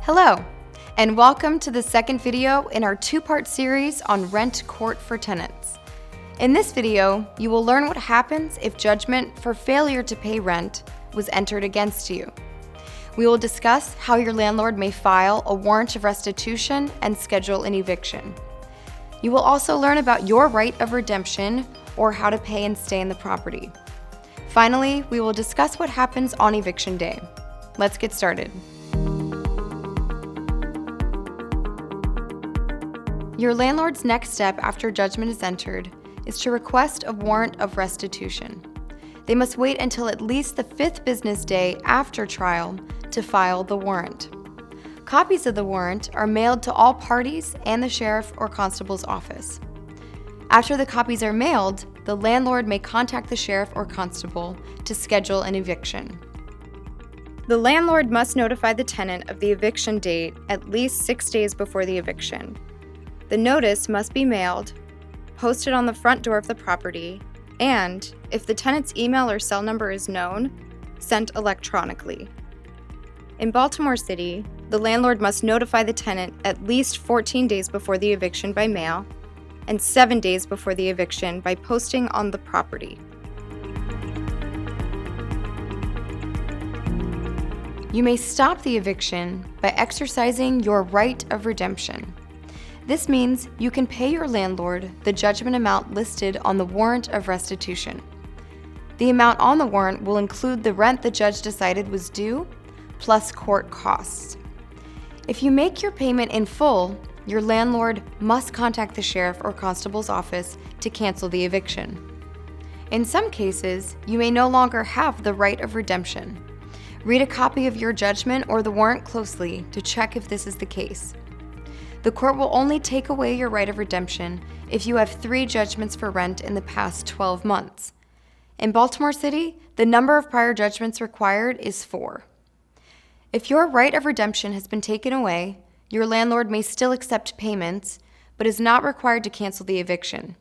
Hello, and welcome to the second video in our two-part series on rent court for tenants. In this video, you will learn what happens if judgment for failure to pay rent was entered against you. We will discuss how your landlord may file a warrant of restitution and schedule an eviction. You will also learn about your right of redemption or how to pay and stay in the property. Finally, we will discuss what happens on eviction day. Let's get started. Your landlord's next step after judgment is entered is to request a warrant of restitution. They must wait until at least the 5th business day after trial to file the warrant. Copies of the warrant are mailed to all parties and the sheriff or constable's office. After the copies are mailed, the landlord may contact the sheriff or constable to schedule an eviction. The landlord must notify the tenant of the eviction date at least 6 days before the eviction. The notice must be mailed, posted on the front door of the property, and, if the tenant's email or cell number is known, sent electronically. In Baltimore City, the landlord must notify the tenant at least 14 days before the eviction by mail and 7 days before the eviction by posting on the property. You may stop the eviction by exercising your right of redemption. This means you can pay your landlord the judgment amount listed on the warrant of restitution. The amount on the warrant will include the rent the judge decided was due, plus court costs. If you make your payment in full, your landlord must contact the sheriff or constable's office to cancel the eviction. In some cases, you may no longer have the right of redemption. Read a copy of your judgment or the warrant closely to check if this is the case. The court will only take away your right of redemption if you have 3 judgments for rent in the past 12 months. In Baltimore City, the number of prior judgments required is 4. If your right of redemption has been taken away, your landlord may still accept payments, but is not required to cancel the eviction.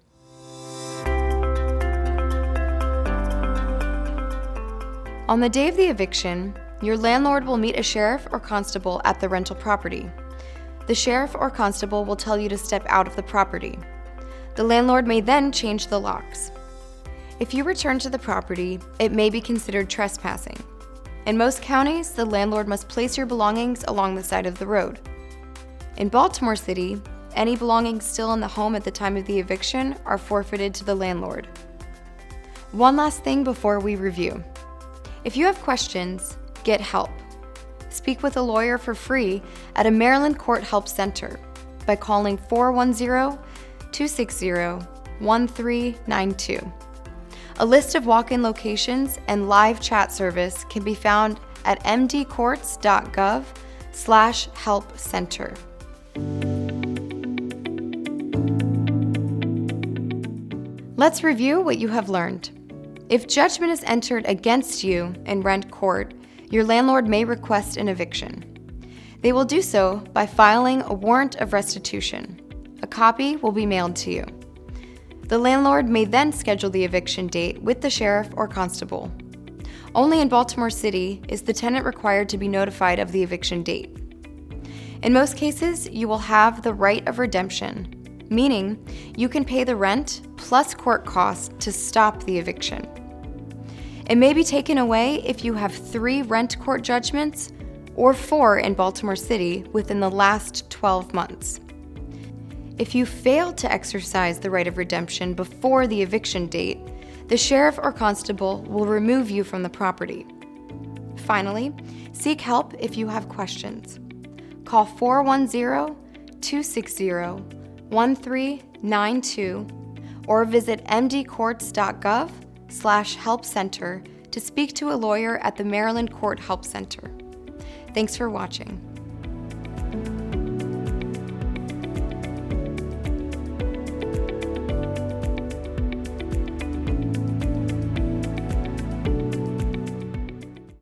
On the day of the eviction, your landlord will meet a sheriff or constable at the rental property. The sheriff or constable will tell you to step out of the property. The landlord may then change the locks. If you return to the property, it may be considered trespassing. In most counties, the landlord must place your belongings along the side of the road. In Baltimore City, any belongings still in the home at the time of the eviction are forfeited to the landlord. One last thing before we review. If you have questions, get help. Speak with a lawyer for free at a Maryland Court Help Center by calling 410-260-1392. A list of walk-in locations and live chat service can be found at mdcourts.gov/help-center. Let's review what you have learned. If judgment is entered against you in rent court, your landlord may request an eviction. They will do so by filing a warrant of restitution. A copy will be mailed to you. The landlord may then schedule the eviction date with the sheriff or constable. Only in Baltimore City is the tenant required to be notified of the eviction date. In most cases, you will have the right of redemption, meaning you can pay the rent plus court costs to stop the eviction. It may be taken away if you have 3 rent court judgments or 4 in Baltimore City within the last 12 months. If you fail to exercise the right of redemption before the eviction date, the sheriff or constable will remove you from the property. Finally, seek help if you have questions. Call 410-260-1392 or visit mdcourts.gov/help-center to speak to a lawyer at the Maryland Court Help Center. Thanks for watching.